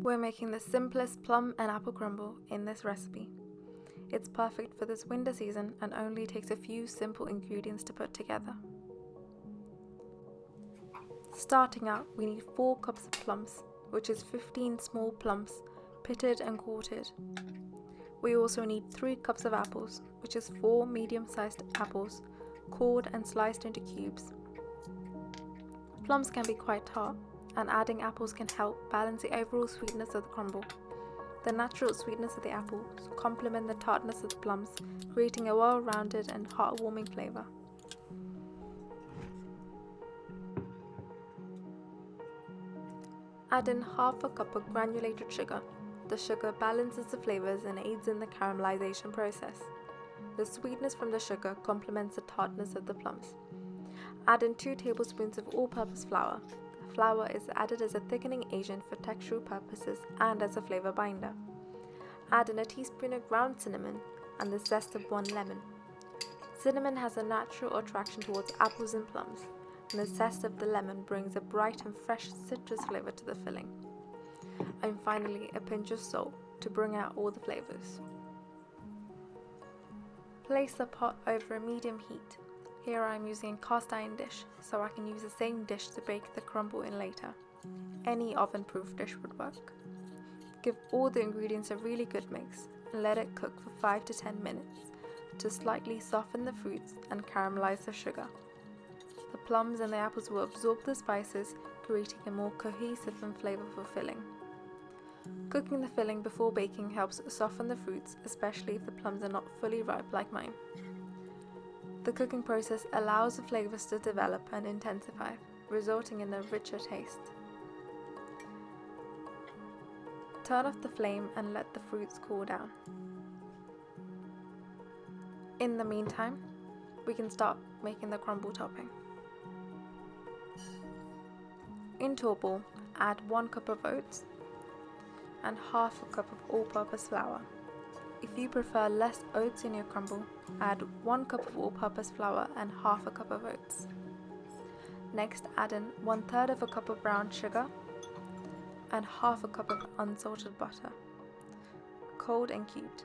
We're making the simplest plum and apple crumble in this recipe. It's perfect for this winter season and only takes a few simple ingredients to put together. Starting out, we need 4 cups of plums, which is 15 small plums, pitted and quartered. We also need 3 cups of apples, which is 4 medium-sized apples, cored and sliced into cubes. Plums can be quite tart, and adding apples can help balance the overall sweetness of the crumble. The natural sweetness of the apples complement the tartness of the plums, creating a well-rounded and heartwarming flavour. Add in half a cup of granulated sugar. The sugar balances the flavours and aids in the caramelization process. The sweetness from the sugar complements the tartness of the plums. Add in 2 tablespoons of all-purpose flour. Flour is added as a thickening agent for textural purposes and as a flavour binder. Add in a teaspoon of ground cinnamon and the zest of 1 lemon. Cinnamon has a natural attraction towards apples and plums, and the zest of the lemon brings a bright and fresh citrus flavour to the filling. And finally, a pinch of salt to bring out all the flavours. Place the pot over a medium heat. Here I am using a cast iron dish, so I can use the same dish to bake the crumble in later. Any oven-proof dish would work. Give all the ingredients a really good mix and let it cook for 5 to 10 minutes to slightly soften the fruits and caramelize the sugar. The plums and the apples will absorb the spices, creating a more cohesive and flavorful filling. Cooking the filling before baking helps soften the fruits, especially if the plums are not fully ripe like mine. The cooking process allows the flavors to develop and intensify, resulting in a richer taste. Turn off the flame and let the fruits cool down. In the meantime, we can start making the crumble topping. Into a bowl, add 1 cup of oats and half a cup of all-purpose flour. If you prefer less oats in your crumble, add 1 cup of all-purpose flour and half a cup of oats. Next, add in 1/3 of a cup of brown sugar and half a cup of unsalted butter, cold and cubed.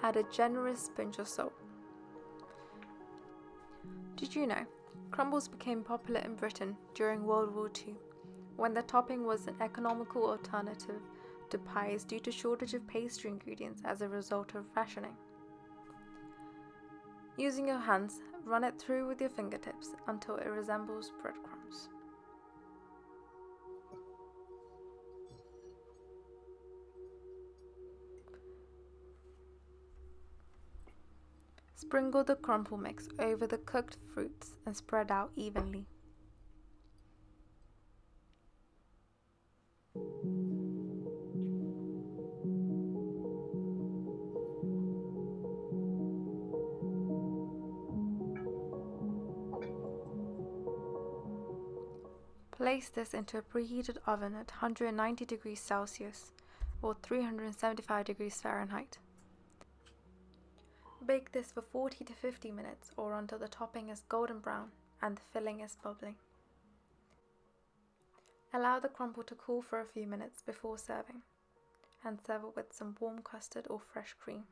Add a generous pinch of salt. Did you know crumbles became popular in Britain during World War II, when the topping was an economical alternative to pies due to shortage of pastry ingredients as a result of rationing? Using your hands, run it through with your fingertips until it resembles breadcrumbs. Sprinkle the crumble mix over the cooked fruits and spread out evenly. Place this into a preheated oven at 190 degrees Celsius or 375 degrees Fahrenheit. Bake this for 40 to 50 minutes or until the topping is golden brown and the filling is bubbling. Allow the crumble to cool for a few minutes before serving, and serve it with some warm custard or fresh cream.